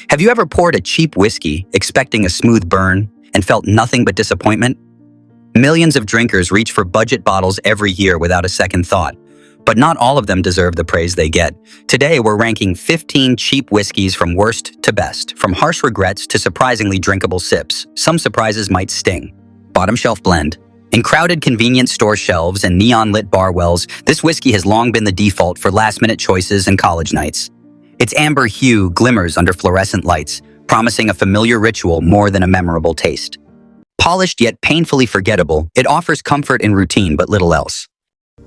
Have you ever poured a cheap whiskey expecting a smooth burn and felt nothing but disappointment? Millions of drinkers reach for budget bottles every year without a second thought, but not all of them deserve the praise they get. Today, we're ranking 15 cheap whiskeys from worst to best, from harsh regrets to surprisingly drinkable sips. Some surprises might sting. Bottom shelf blend. In crowded convenience store shelves and neon-lit bar wells, this whiskey has long been the default for last-minute choices and college nights. Its amber hue glimmers under fluorescent lights, promising a familiar ritual more than a memorable taste. Polished yet painfully forgettable, it offers comfort in routine but little else.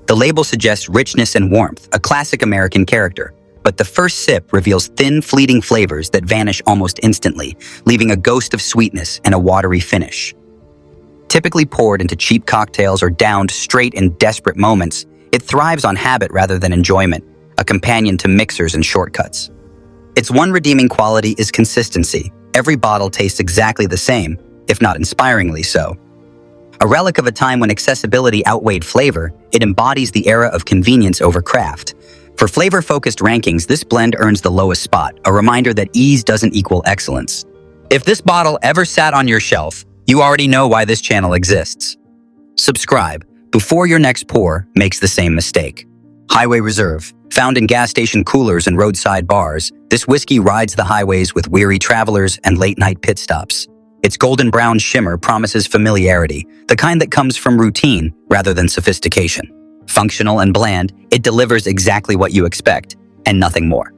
The label suggests richness and warmth, a classic American character, but the first sip reveals thin, fleeting flavors that vanish almost instantly, leaving a ghost of sweetness and a watery finish. Typically poured into cheap cocktails or downed straight in desperate moments, it thrives on habit rather than enjoyment, a companion to mixers and shortcuts. Its one redeeming quality is consistency. Every bottle tastes exactly the same, if not inspiringly so. A relic of a time when accessibility outweighed flavor, it embodies the era of convenience over craft. For flavor-focused rankings, this blend earns the lowest spot, a reminder that ease doesn't equal excellence. If this bottle ever sat on your shelf, you already know why this channel exists. Subscribe before your next pour makes the same mistake. Highway Reserve. Found in gas station coolers and roadside bars, this whiskey rides the highways with weary travelers and late-night pit stops. Its golden brown shimmer promises familiarity, the kind that comes from routine rather than sophistication. Functional and bland, it delivers exactly what you expect, and nothing more.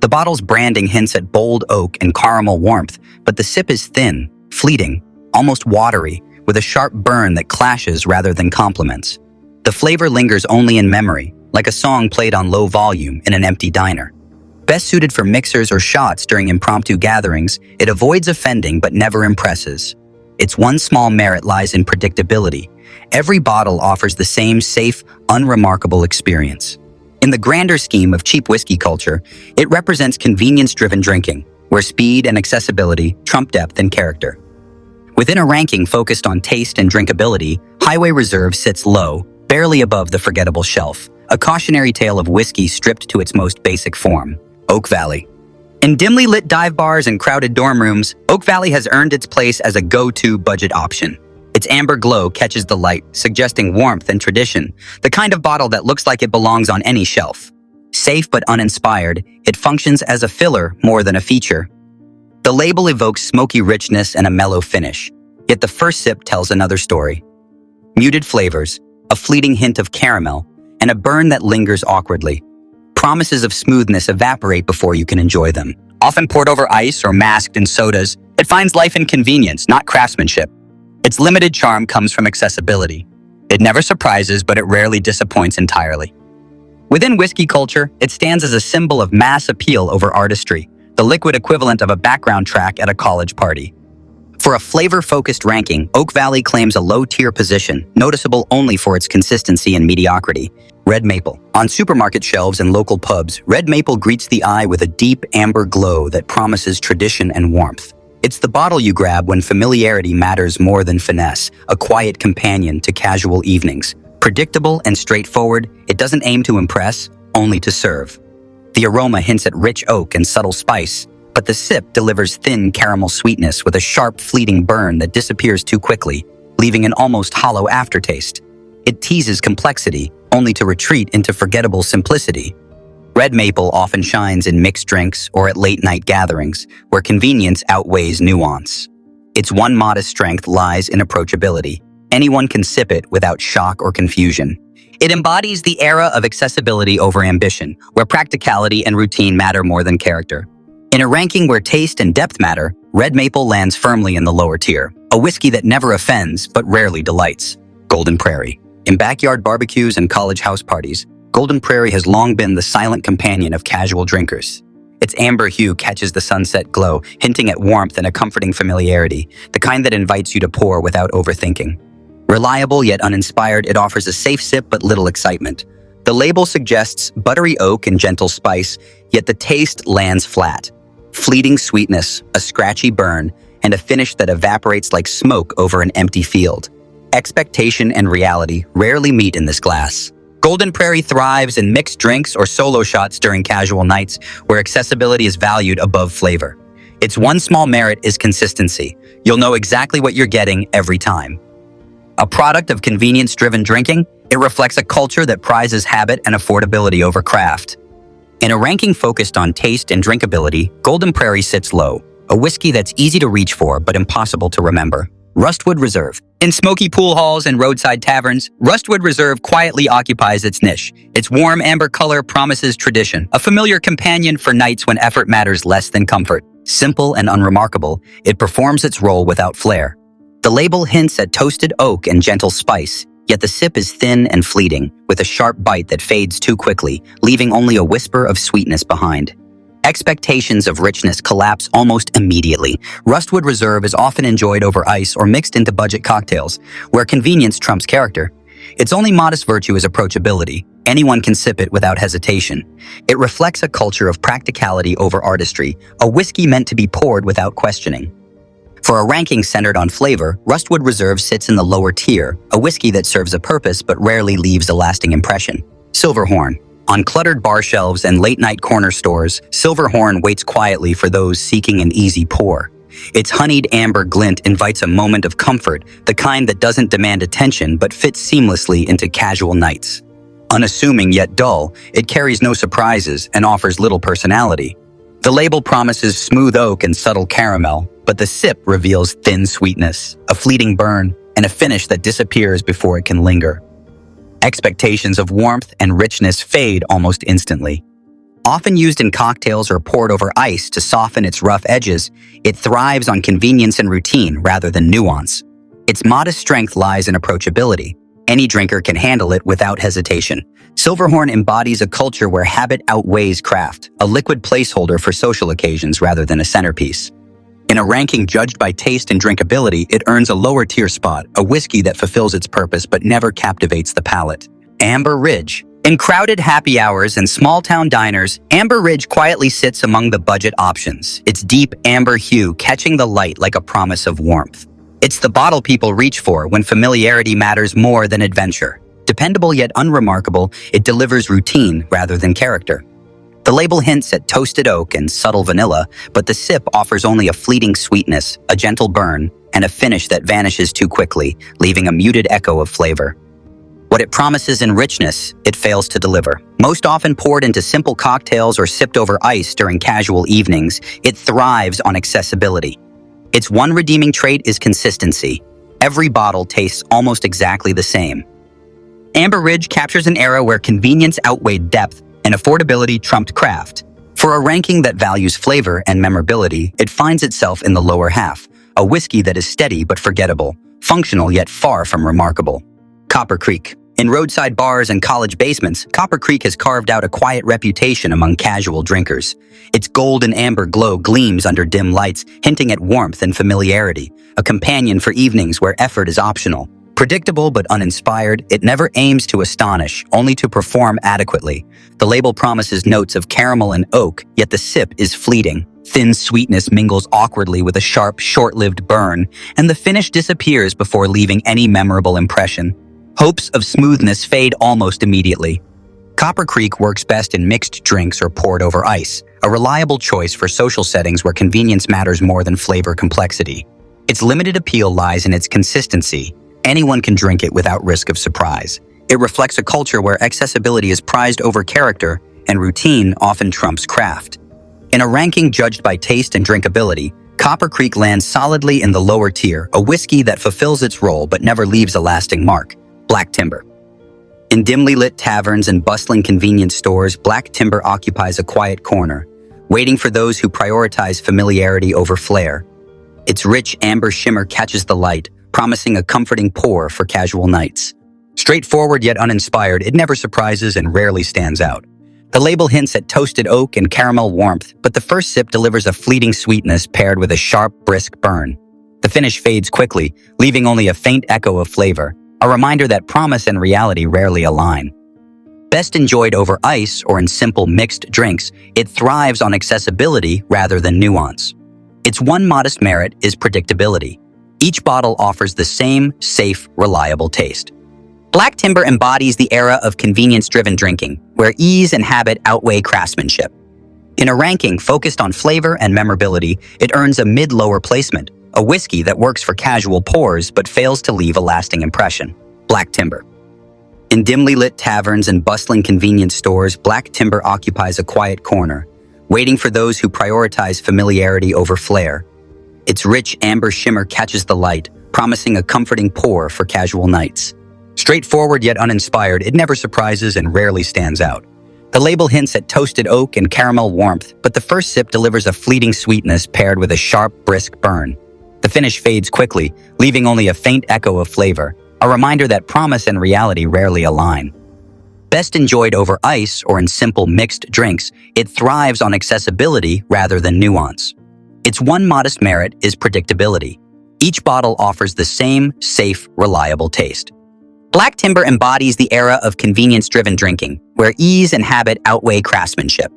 The bottle's branding hints at bold oak and caramel warmth, but the sip is thin, fleeting, almost watery, with a sharp burn that clashes rather than complements. The flavor lingers only in memory, like a song played on low volume in an empty diner. Best suited for mixers or shots during impromptu gatherings, it avoids offending but never impresses. Its one small merit lies in predictability. Every bottle offers the same safe, unremarkable experience. In the grander scheme of cheap whiskey culture, it represents convenience-driven drinking, where speed and accessibility trump depth and character. Within a ranking focused on taste and drinkability, Highway Reserve sits low, barely above the forgettable shelf, a cautionary tale of whiskey stripped to its most basic form. Oak Valley. In dimly lit dive bars and crowded dorm rooms, Oak Valley has earned its place as a go-to budget option. Its amber glow catches the light, suggesting warmth and tradition, the kind of bottle that looks like it belongs on any shelf. Safe but uninspired, it functions as a filler more than a feature. The label evokes smoky richness and a mellow finish, yet the first sip tells another story. Muted flavors, a fleeting hint of caramel, and a burn that lingers awkwardly. Promises of smoothness evaporate before you can enjoy them. Often poured over ice or masked in sodas, it finds life in convenience, not craftsmanship. Its limited charm comes from accessibility. It never surprises, but it rarely disappoints entirely. Within whiskey culture, it stands as a symbol of mass appeal over artistry, the liquid equivalent of a background track at a college party. For a flavor-focused ranking, Oak Valley claims a low-tier position, noticeable only for its consistency and mediocrity. Red Maple. On supermarket shelves and local pubs, Red Maple greets the eye with a deep amber glow that promises tradition and warmth. It's the bottle you grab when familiarity matters more than finesse, a quiet companion to casual evenings. Predictable and straightforward, it doesn't aim to impress, only to serve. The aroma hints at rich oak and subtle spice, but the sip delivers thin caramel sweetness with a sharp, fleeting burn that disappears too quickly, leaving an almost hollow aftertaste. It teases complexity, only to retreat into forgettable simplicity. Red Maple often shines in mixed drinks or at late-night gatherings, where convenience outweighs nuance. Its one modest strength lies in approachability. Anyone can sip it without shock or confusion. It embodies the era of accessibility over ambition, where practicality and routine matter more than character. In a ranking where taste and depth matter, Red Maple lands firmly in the lower tier, a whiskey that never offends but rarely delights. Golden Prairie. In backyard barbecues and college house parties, Golden Prairie has long been the silent companion of casual drinkers. Its amber hue catches the sunset glow, hinting at warmth and a comforting familiarity, the kind that invites you to pour without overthinking. Reliable yet uninspired, it offers a safe sip but little excitement. The label suggests buttery oak and gentle spice, yet the taste lands flat. Fleeting sweetness, a scratchy burn, and a finish that evaporates like smoke over an empty field. Expectation and reality rarely meet in this glass. Golden Prairie thrives in mixed drinks or solo shots during casual nights where accessibility is valued above flavor. Its one small merit is consistency. You'll know exactly what you're getting every time. A product of convenience-driven drinking, it reflects a culture that prizes habit and affordability over craft. In a ranking focused on taste and drinkability, Golden Prairie sits low, a whiskey that's easy to reach for but impossible to remember. Rustwood Reserve. In smoky pool halls and roadside taverns, Rustwood Reserve quietly occupies its niche. Its warm amber color promises tradition, a familiar companion for nights when effort matters less than comfort. Simple and unremarkable, it performs its role without flair. The label hints at toasted oak and gentle spice, yet the sip is thin and fleeting, with a sharp bite that fades too quickly, leaving only a whisper of sweetness behind. Expectations of richness collapse almost immediately. Rustwood Reserve is often enjoyed over ice or mixed into budget cocktails, where convenience trumps character. Its only modest virtue is approachability. Anyone can sip it without hesitation. It reflects a culture of practicality over artistry, a whiskey meant to be poured without questioning. For a ranking centered on flavor, Rustwood Reserve sits in the lower tier, a whiskey that serves a purpose but rarely leaves a lasting impression. Silverhorn. On cluttered bar shelves and late-night corner stores, Silverhorn waits quietly for those seeking an easy pour. Its honeyed amber glint invites a moment of comfort, the kind that doesn't demand attention but fits seamlessly into casual nights. Unassuming yet dull, it carries no surprises and offers little personality. The label promises smooth oak and subtle caramel, but the sip reveals thin sweetness, a fleeting burn, and a finish that disappears before it can linger. Expectations of warmth and richness fade almost instantly. Often used in cocktails or poured over ice to soften its rough edges, it thrives on convenience and routine rather than nuance. Its modest strength lies in approachability. Any drinker can handle it without hesitation. Silverhorn embodies a culture where habit outweighs craft, a liquid placeholder for social occasions rather than a centerpiece. In a ranking judged by taste and drinkability, it earns a lower-tier spot, a whiskey that fulfills its purpose but never captivates the palate. Amber Ridge. In crowded happy hours and small-town diners, Amber Ridge quietly sits among the budget options, its deep amber hue catching the light like a promise of warmth. It's the bottle people reach for when familiarity matters more than adventure. Dependable yet unremarkable, it delivers routine rather than character. The label hints at toasted oak and subtle vanilla, but the sip offers only a fleeting sweetness, a gentle burn, and a finish that vanishes too quickly, leaving a muted echo of flavor. What it promises in richness, it fails to deliver. Most often poured into simple cocktails or sipped over ice during casual evenings, it thrives on accessibility. Its one redeeming trait is consistency. Every bottle tastes almost exactly the same. Amber Ridge captures an era where convenience outweighed depth and affordability trumped craft. For a ranking that values flavor and memorability, it finds itself in the lower half, a whiskey that is steady but forgettable, functional yet far from remarkable. Copper Creek. In roadside bars and college basements, Copper Creek has carved out a quiet reputation among casual drinkers. Its gold and amber glow gleams under dim lights, hinting at warmth and familiarity, a companion for evenings where effort is optional. Predictable but uninspired, it never aims to astonish, only to perform adequately. The label promises notes of caramel and oak, yet the sip is fleeting. Thin sweetness mingles awkwardly with a sharp, short-lived burn, and the finish disappears before leaving any memorable impression. Hopes of smoothness fade almost immediately. Copper Creek works best in mixed drinks or poured over ice, a reliable choice for social settings where convenience matters more than flavor complexity. Its limited appeal lies in its consistency. Anyone can drink it without risk of surprise. It reflects a culture where accessibility is prized over character and routine often trumps craft. In a ranking judged by taste and drinkability, Copper Creek lands solidly in the lower tier, a whiskey that fulfills its role but never leaves a lasting mark. Black Timber. In dimly lit taverns and bustling convenience stores, Black Timber occupies a quiet corner, waiting for those who prioritize familiarity over flair. Its rich amber shimmer catches the light, promising a comforting pour for casual nights. Straightforward yet uninspired, it never surprises and rarely stands out. The label hints at toasted oak and caramel warmth, but the first sip delivers a fleeting sweetness paired with a sharp, brisk burn. The finish fades quickly, leaving only a faint echo of flavor, a reminder that promise and reality rarely align. Best enjoyed over ice or in simple mixed drinks, it thrives on accessibility rather than nuance. Its one modest merit is predictability. Each bottle offers the same, safe, reliable taste. Black Timber embodies the era of convenience-driven drinking, where ease and habit outweigh craftsmanship. In a ranking focused on flavor and memorability, it earns a mid-lower placement, a whiskey that works for casual pours but fails to leave a lasting impression. Black Timber. In dimly lit taverns and bustling convenience stores, Black Timber occupies a quiet corner, waiting for those who prioritize familiarity over flair. Its rich amber shimmer catches the light, promising a comforting pour for casual nights. Straightforward yet uninspired, it never surprises and rarely stands out. The label hints at toasted oak and caramel warmth, but the first sip delivers a fleeting sweetness paired with a sharp, brisk burn. The finish fades quickly, leaving only a faint echo of flavor, a reminder that promise and reality rarely align. Best enjoyed over ice or in simple mixed drinks, it thrives on accessibility rather than nuance. Its one modest merit is predictability. Each bottle offers the same, safe, reliable taste. Black Timber embodies the era of convenience-driven drinking, where ease and habit outweigh craftsmanship.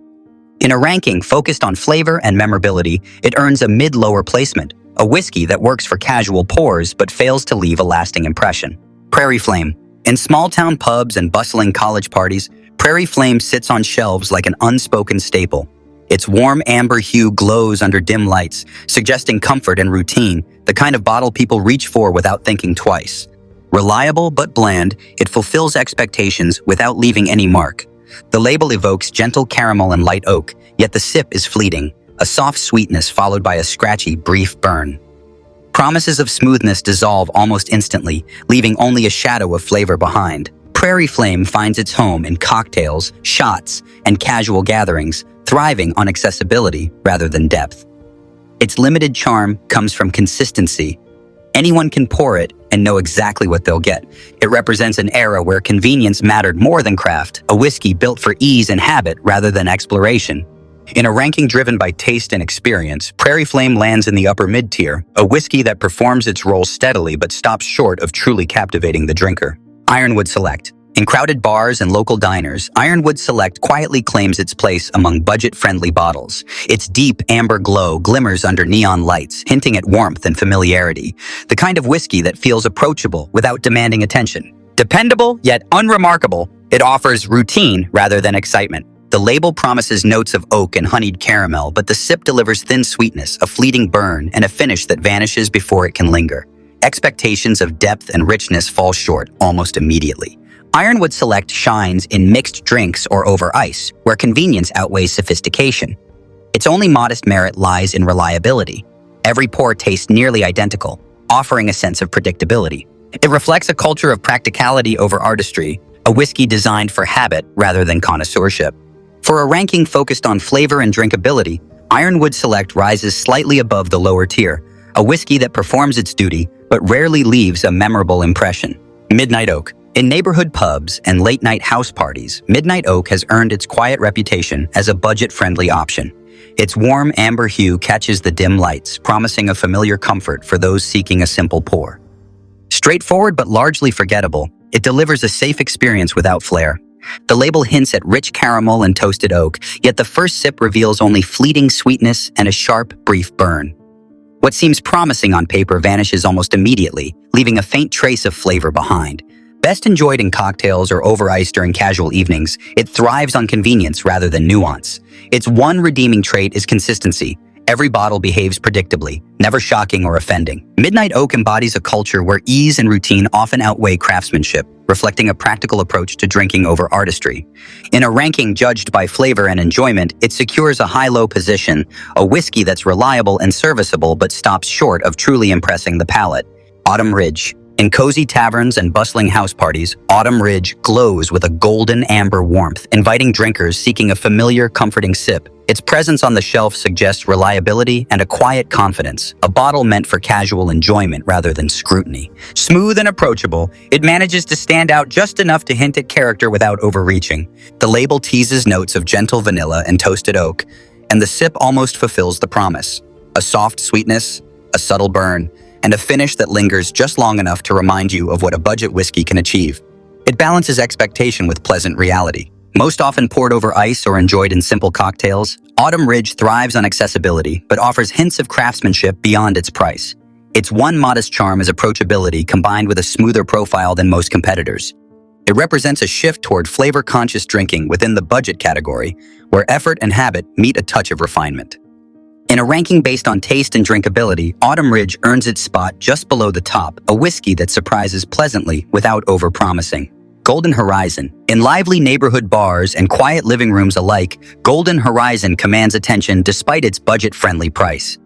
In a ranking focused on flavor and memorability, it earns a mid-lower placement, a whiskey that works for casual pours but fails to leave a lasting impression. Prairie Flame. In small-town pubs and bustling college parties, Prairie Flame sits on shelves like an unspoken staple. Its warm amber hue glows under dim lights, suggesting comfort and routine, the kind of bottle people reach for without thinking twice. Reliable but bland, it fulfills expectations without leaving any mark. The label evokes gentle caramel and light oak, yet the sip is fleeting, a soft sweetness followed by a scratchy, brief burn. Promises of smoothness dissolve almost instantly, leaving only a shadow of flavor behind. Prairie Flame finds its home in cocktails, shots, and casual gatherings, thriving on accessibility rather than depth. Its limited charm comes from consistency. Anyone can pour it and know exactly what they'll get. It represents an era where convenience mattered more than craft, a whiskey built for ease and habit rather than exploration. In a ranking driven by taste and experience, Prairie Flame lands in the upper mid-tier, a whiskey that performs its role steadily but stops short of truly captivating the drinker. Ironwood Select. In crowded bars and local diners, Ironwood Select quietly claims its place among budget-friendly bottles. Its deep amber glow glimmers under neon lights, hinting at warmth and familiarity, the kind of whiskey that feels approachable without demanding attention. Dependable yet unremarkable, it offers routine rather than excitement. The label promises notes of oak and honeyed caramel, but the sip delivers thin sweetness, a fleeting burn, and a finish that vanishes before it can linger. Expectations of depth and richness fall short almost immediately. Ironwood Select shines in mixed drinks or over ice, where convenience outweighs sophistication. Its only modest merit lies in reliability. Every pour tastes nearly identical, offering a sense of predictability. It reflects a culture of practicality over artistry, a whiskey designed for habit rather than connoisseurship. For a ranking focused on flavor and drinkability, Ironwood Select rises slightly above the lower tier, a whiskey that performs its duty but rarely leaves a memorable impression. Midnight Oak. In neighborhood pubs and late-night house parties, Midnight Oak has earned its quiet reputation as a budget-friendly option. Its warm amber hue catches the dim lights, promising a familiar comfort for those seeking a simple pour. Straightforward but largely forgettable, it delivers a safe experience without flair. The label hints at rich caramel and toasted oak, yet the first sip reveals only fleeting sweetness and a sharp, brief burn. What seems promising on paper vanishes almost immediately, leaving a faint trace of flavor behind. Best enjoyed in cocktails or over ice during casual evenings, it thrives on convenience rather than nuance. Its one redeeming trait is consistency. Every bottle behaves predictably, never shocking or offending. Midnight Oak embodies a culture where ease and routine often outweigh craftsmanship, reflecting a practical approach to drinking over artistry. In a ranking judged by flavor and enjoyment, it secures a high-low position, a whiskey that's reliable and serviceable but stops short of truly impressing the palate. Autumn Ridge. In cozy taverns and bustling house parties, Autumn Ridge glows with a golden amber warmth, inviting drinkers seeking a familiar, comforting sip. Its presence on the shelf suggests reliability and a quiet confidence, a bottle meant for casual enjoyment rather than scrutiny. Smooth and approachable, it manages to stand out just enough to hint at character without overreaching. The label teases notes of gentle vanilla and toasted oak, and the sip almost fulfills the promise. A soft sweetness, a subtle burn, and a finish that lingers just long enough to remind you of what a budget whiskey can achieve. It balances expectation with pleasant reality. Most often poured over ice or enjoyed in simple cocktails, Autumn Ridge thrives on accessibility but offers hints of craftsmanship beyond its price. Its one modest charm is approachability combined with a smoother profile than most competitors. It represents a shift toward flavor-conscious drinking within the budget category, where effort and habit meet a touch of refinement. In a ranking based on taste and drinkability, Autumn Ridge earns its spot just below the top, a whiskey that surprises pleasantly without over-promising. Golden Horizon. In lively neighborhood bars and quiet living rooms alike, Golden Horizon commands attention despite its budget-friendly price.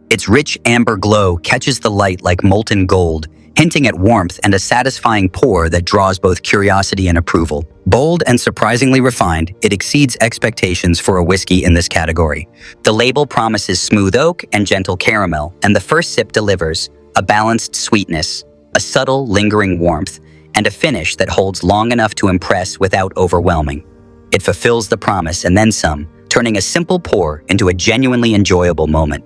Its rich amber glow catches the light like molten gold, hinting at warmth and a satisfying pour that draws both curiosity and approval. Bold and surprisingly refined, it exceeds expectations for a whiskey in this category. The label promises smooth oak and gentle caramel, and the first sip delivers a balanced sweetness, a subtle, lingering warmth, and a finish that holds long enough to impress without overwhelming. It fulfills the promise and then some, turning a simple pour into a genuinely enjoyable moment.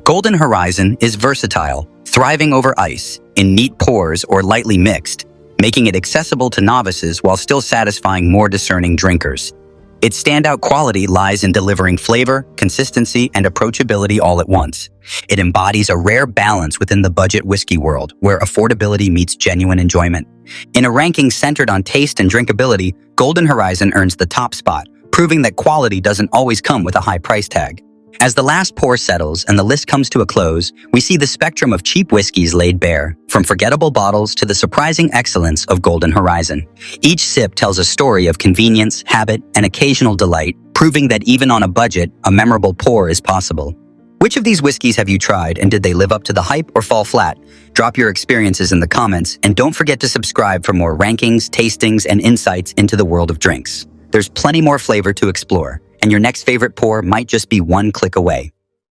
Golden Horizon is versatile, thriving over ice, in neat pours or lightly mixed, making it accessible to novices while still satisfying more discerning drinkers. Its standout quality lies in delivering flavor, consistency, and approachability all at once. It embodies a rare balance within the budget whiskey world, where affordability meets genuine enjoyment. In a ranking centered on taste and drinkability, Golden Horizon earns the top spot, proving that quality doesn't always come with a high price tag. As the last pour settles and the list comes to a close, we see the spectrum of cheap whiskeys laid bare, from forgettable bottles to the surprising excellence of Golden Horizon. Each sip tells a story of convenience, habit, and occasional delight, proving that even on a budget, a memorable pour is possible. Which of these whiskeys have you tried, and did they live up to the hype or fall flat? Drop your experiences in the comments, and don't forget to subscribe for more rankings, tastings, and insights into the world of drinks. There's plenty more flavor to explore, and your next favorite pour might just be one click away.